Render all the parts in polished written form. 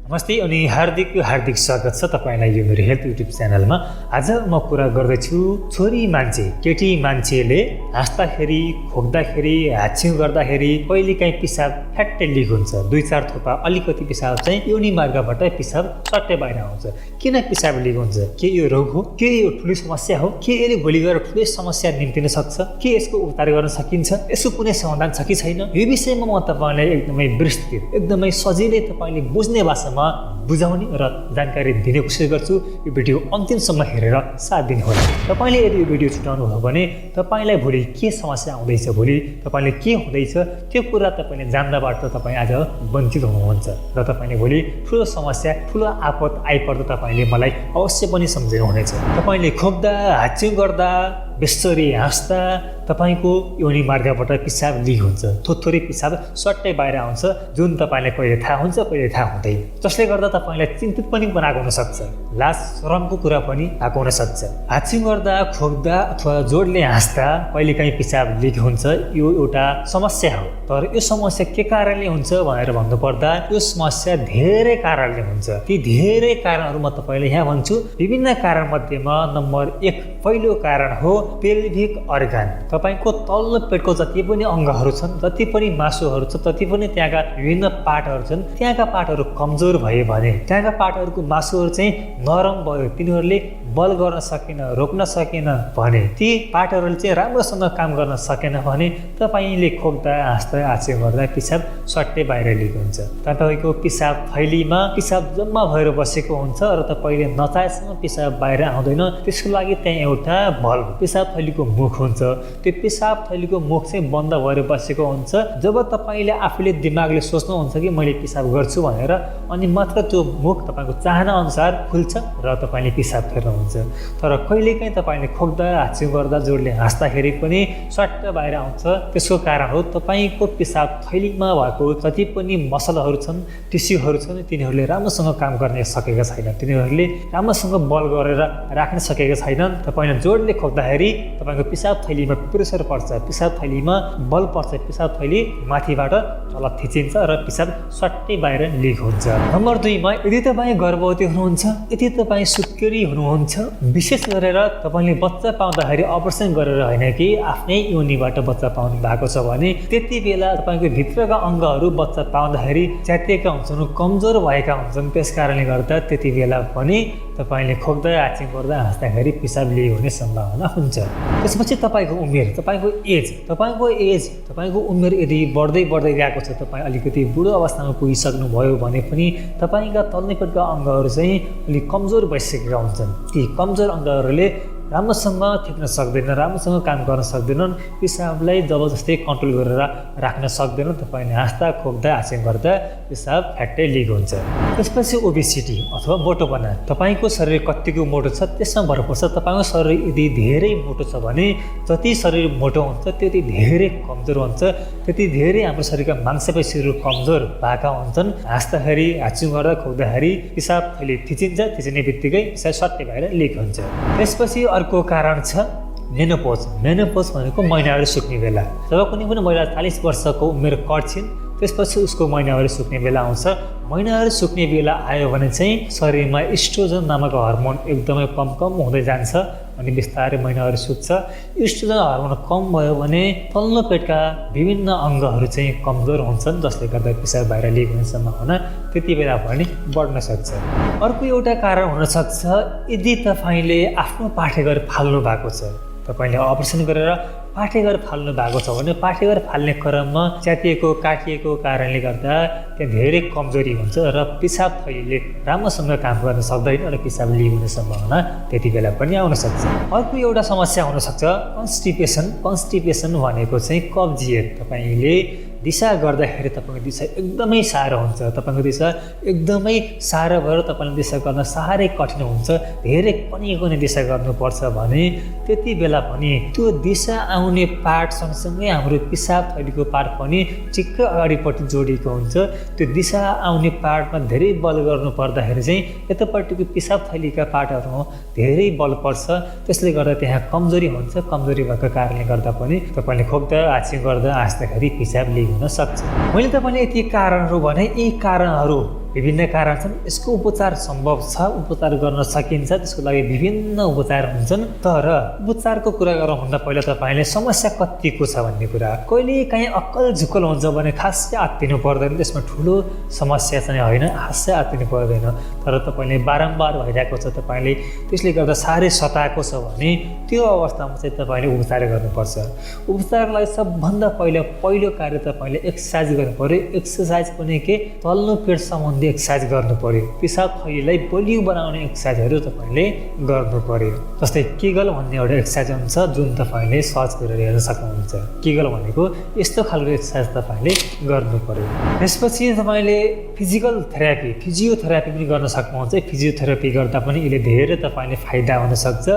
नमस्ते अनि हार्दिक स्वागत छ तपाईलाई यो मेरो हेल्थ युट्युब च्यानलमा। आज म कुरा गर्दैछु छोरी मान्छे केटी मान्छेले हाँस्दाखेरि खोक्दाखेरि हाच्छिउ गर्दाखेरि कहिलेकाहीँ पिसाब फ्याट्टै लिक हुन्छ। 2-4 थोपा अलिकति पिसाब चाहिँ योनि मार्गबाट पिसाब सट्टै बाहिर आउँछ। किन पिसाब लिक हुन्छ? के यो रोग हो? के यो ठुलो समस्या हो? के यसले भोलि गएर ठुलो समस्या निम्तिन सक्छ? के यसको उपचार गर्न सकिन्छ? यसको कुनै समाधान छ कि छैन? यो विषयमा म तपाईलाई एकदमै विस्तृत एकदमै सजिलै तपाईले बुझ्ने भाषामा बुझाउने र जानकारी दिने कोसिस गर्छु। यो भिडियो अन्तिमसम्म हेरेर साथ दिनुहोला। तपाईले यदि यो भिडियो छुटाउनु भयो भने तपाईलाई भोलि के समस्या आउँदैछ, भोलि तपाईले के हुँदैछ त्यो कुरा तपाईले जान्दाबाट तपाई आज वञ्चित हुनुहुन्छ र तपाईले भोलि ठुलो समस्या ठुलो आपत आइपर्दा तपाईले मलाई अवश्य पनि सम्झाउनुहुनेछ। तपाईले खोक्दा हाच्छिउ गर्दा बेसरी हाँस्दा तपाईको योनि मार्गबाट पिसाब लिक हुन्छ। थोरै पिसाब सट्टै बाहिर आउँछ, जुन तपाईलाई कहिले थाहा हुन्छ कहिले थाहा हुँदैन, जसले गर्दा तपाईलाई चिन्तित पनि बनाएको हुन सक्छ, लाज शरमको कुरा पनि आएको हुन सक्छ। हाच्छिउ गर्दा खोक्दा अथवा जोडले हाँस्दा कहिलेकाहीँ पिसाब लिक हुन्छ, यो एउटा समस्या हो। तर यो समस्या के कारणले हुन्छ भनेर भन्नुपर्दा यो समस्या धेरै कारणले हुन्छ। ती धेरै कारणहरू म तपाईलाई यहाँ भन्छु। विभिन्न कारण मध्येमा नम्बर 1 पहिलो कारण हो पेल्भिक अर्गान। तपाईको तल्लो पेटको जति पनि अङ्गहरू छन्, जति पनि मासुहरू छ, जति पनि त्यहाँका विभिन्न पार्टहरू छन्, त्यहाँका पार्टहरू कमजोर भए भने, त्यहाँका पार्टहरूको मासुहरू चाहिँ नरम भयो, तिनीहरूले बल गर्न सकेन, रोक्न सकेन भने, ती पार्टहरूले चाहिँ राम्रोसँग काम गर्न सकेन भने तपाईले खोक्दा हाँस्दा हाच्छिउ गर्दा पिसाब सट्टै बाहिर लिक हुन्छ। तपाईको पिसाब थैलीमा पिसाब जम्मा भएर बसेको हुन्छ र तपाईले नचाहेसम्म पिसाब बाहिर आउँदैन। त्यसको लागि त्यहाँ एउटा भल्भ पिसाब थैलीको मुख हुन्छ। त्यो पिसाब थैलीको मुख चाहिँ बन्द भएर बसेको हुन्छ। जब तपाईले आफूले दिमागले सोच्नुहुन्छ कि मैले पिसाब गर्छु भनेर, अनि मात्र त्यो मुख तपाईको चाहना अनुसार खुल्छ र तपाईले पिसाब फेर्नुहुन्छ। तर कहिलेकाहीँ तपाईले खोक्दा हाच्छिउ गर्दा जोडले हाँस्दाखेरि पनि सट्ट बाहिर आउँछ। त्यसको कारण हो तपाईको पिसाब थैलीमा भएको जति पनि मसलहरू छन्, टिस्युहरू छन्, तिनीहरूले राम्रोसँग काम गर्न सकेका छैनन्, तिनीहरूले राम्रोसँग बल गरेर राख्न सकेका छैनन्। तपाईले जोडले खोक्दाखेरि तपाईको पिसाब थैलीमा प्रेसर पर्छ, पिसाब थैलीमा बल पर्छ, पिसाब थैली माथिबाट तल थिचिन्छ र पिसाब सट्टै बाहिर लिक हुन्छ। नम्बर 2 मा यदि तपाईँ गर्भवती हुनुहुन्छ, यदि तपाईँ सुत्केरी हुनुहुन्छ, विशेष गरेर तपाईले बच्चा पाउँदाखेरि अपरेसन गरेर होइन कि आफ्नै योनिबाट बच्चा पाउनु भएको छ भने त्यति बेला तपाईको भित्रका अङ्गहरू बच्चा पाउँदाखेरि च्यातिएका हुन्छन्, कमजोर भएका हुन्छन्। त्यस कारणले गर्दा त्यति बेला पनि तपाईले खोक्दा हाच्छिउ गर्दा हाँस्दाखेरि पिसाब लिक हुने सम्भावना हुन्छ। त्यसपछि तपाईको उमेर, तपाईको उमेर यदि बढ्दै गएको छ, तपाईँ अलिकति बुढो अवस्थामा पुगिसक्नु भयो भने पनि तपाईका तल्लो पेटका अङ्गहरू चाहिँ अलिक कमजोर भइसकेका हुन्छन्। ती कमजोर अङ्गहरूले राम्रोसँग थिच्न सक्दैनन्, राम्रोसँग काम गर्न सक्दैनन्, पिसाबलाई जबरजस्ती कन्ट्रोल गरेर राख्न सक्दैनन्। तपाईँले हाँस्दा खोक्दा हाच्छिउ गर्दा पिसाब फ्याट्टै लिक हुन्छ। त्यसपछि ओबेसिटी अथवा मोटोपना। तपाईँको शरीर कतिको मोटो छ त्यसमा भर पर्छ। तपाईँको शरीर यदि धेरै मोटो छ भने जति शरीर मोटो हुन्छ त्यति धेरै कमजोर हुन्छ, त्यति धेरै हाम्रो शरीरका मांसपेशीहरू कमजोर भएका हुन्छन्। हाँस्दाखेरि हाच्छिउ गर्दा खोक्दाखेरि पिसाब थैली थिचिने बित्तिकै पिसाब सट्टै बाहिर लिक हुन्छ। त्यसपछि अर्को कारण छ मेनोपोज। मेनोपोज भनेको महिनाहरू सुक्ने बेला। जब कुनै पनि महिला 40 वर्षको उमेर कट्छिन् त्यसपछि उसको महिनाहरू सुक्ने बेला आउँछ। महिनाहरू सुक्ने बेला आयो भने चाहिँ शरीरमा इस्ट्रोजन नामक हर्मोन एकदमै कम हुँदै जान्छ अनि बिस्तारै महिनाहरू सुक्छ। इस्ट्रोजन हर्मोन कम भयो भने तल्लो पेटका विभिन्न अङ्गहरू चाहिँ कमजोर हुन्छन्, जसले गर्दा पिसाब बाहिर लिक हुने सम्भावना त्यति बेला पनि बढ्न सक्छ। अर्को एउटा कारण हुनसक्छ यदि तपाईँले आफ्नो पाठेघर फाल्नु भएको छ, तपाईँले अपरेसन गरेर पाठेघर फाल्नु भएको छ भने पाठेघर फाल्ने क्रममा च्यातिएको काटिएको कारणले गर्दा त्यहाँ धेरै कमजोरी हुन्छ र पिसाब थैलीले राम्रोसँग काम गर्न सक्दैन र पिसाब लिक हुने सम्भावना त्यति बेला पनि आउन सक्छ। अर्को एउटा समस्या हुनसक्छ कन्स्टिपेसन भनेको चाहिँ कब्जियत। तपाईँले दिशा गर्दाखेरि तपाईँको दिशा एकदमै साह्रो हुन्छ, तपाईँको दिशा एकदमै साह्रो भएर तपाईँले दिशा गर्न साह्रै कठिन हुन्छ, धेरै पनि दिशा गर्नुपर्छ भने त्यति बेला पनि त्यो दिशा आउने पार्ट सँगसँगै हाम्रो पिसाब थैलीको पार्ट पनि ठिक्कै अगाडिपट्टि जोडिएको हुन्छ। त्यो दिशा आउने पार्टमा धेरै बल गर्नु पर्दाखेरि चाहिँ यतापट्टिको पिसाब थैलीका पार्टहरूमा धेरै बल पर्छ। त्यसले गर्दा त्यहाँ कमजोरी हुन्छ। कमजोरी भएको कारणले गर्दा पनि तपाईँले खोक्दा हाच्छिउ गर्दा हाँस्दाखेरि पिसाब लिक हुन सक्छ। मैले तपाईँले यति कारणहरू भने, यी कारणहरू विभिन्न कारण छन्। यसको उपचार सम्भव छ, उपचार गर्न सकिन्छ, त्यसको लागि विभिन्न उपचार हुन्छन्। तर उपचारको कुरा गरौँभन्दा पहिला तपाईँले समस्या कतिको छ भन्ने कुरा, कहिले काहीँ अक्कल झुक्कल हुन्छ भने खासै आत्तिनु पर्दैन, त्यसमा ठुलो समस्या चाहिँ होइन, खासै आत्तिनु पर्दैन। तर तपाईँले बारम्बार भइरहेको छ, तपाईँले त्यसले गर्दा साह्रै सताएको छ भने त्यो अवस्थामा चाहिँ तपाईँले उपचार गर्नुपर्छ। उपचारलाई सबभन्दा पहिलो कार्य तपाईँले एक्सर्साइज गर्नु पऱ्यो। एक्सर्साइज पनि के तल्लो पेट सम्बन्धी एक्सर्साइज गर्नु पऱ्यो, पिसाब थैलीलाई बलियो बनाउने एक्सर्साइजहरू तपाईँले गर्नु पऱ्यो। जस्तै केगल भन्ने एउटा एक्सर्साइज हुन्छ जुन तपाईँले सर्च गरेर हेर्न सक्नुहुन्छ। केगल भनेको यस्तो खालको एक्सर्साइज तपाईँले गर्नु पऱ्यो। त्यसपछि तपाईँले फिजियोथेरापी पनि गर्न सक्नुहुन्छ। फिजियोथेरापी गर्दा पनि यसले धेरै तपाईँले फाइदा हुनसक्छ।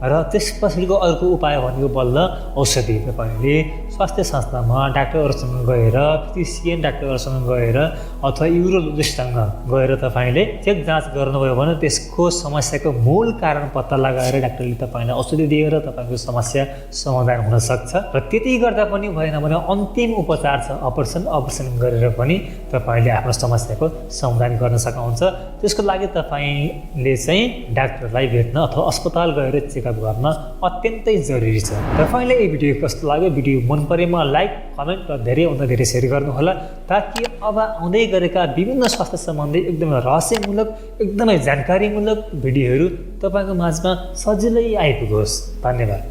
र त्यसपछिको अर्को उपाय भनेको बल्ल औषधि। तपाईँले स्वास्थ्य संस्थामा डाक्टरहरूसँग गएर, फिजिसियन डाक्टरहरूसँग गएर अथवा युरोलोजिस्टसँग गएर तपाईँले चेक जाँच गर्नुभयो भने त्यसको समस्याको मूल कारण पत्ता लगाएर डाक्टरले तपाईँलाई औषधि दिएर तपाईँको समस्या समाधान हुनसक्छ। र त्यति गर्दा पनि भएन भने अन्तिम उपचार छ अपरेसन गरेर पनि तपाईँले आफ्नो समस्याको समाधान गर्न सक्नुहुन्छ। त्यसको लागि तपाईँले चाहिँ डाक्टरलाई भेट्न अथवा अस्पताल गएर चेकअप गर्न अत्यन्तै जरुरी छ। तपाईँले यो भिडियो कस्तो लाग्यो, भिडियो मन परेमा लाइक, कमेन्ट र धेरैभन्दा धेरै सेयर गर्नुहोला, ताकि अब आउँदै गरेका विभिन्न स्वास्थ्य सम्बन्धी एकदमै रहस्यमूलक, एकदमै जानकारीमूलक भिडियोहरू तपाईँको माझमा सजिलै आइपुगोस्। धन्यवाद।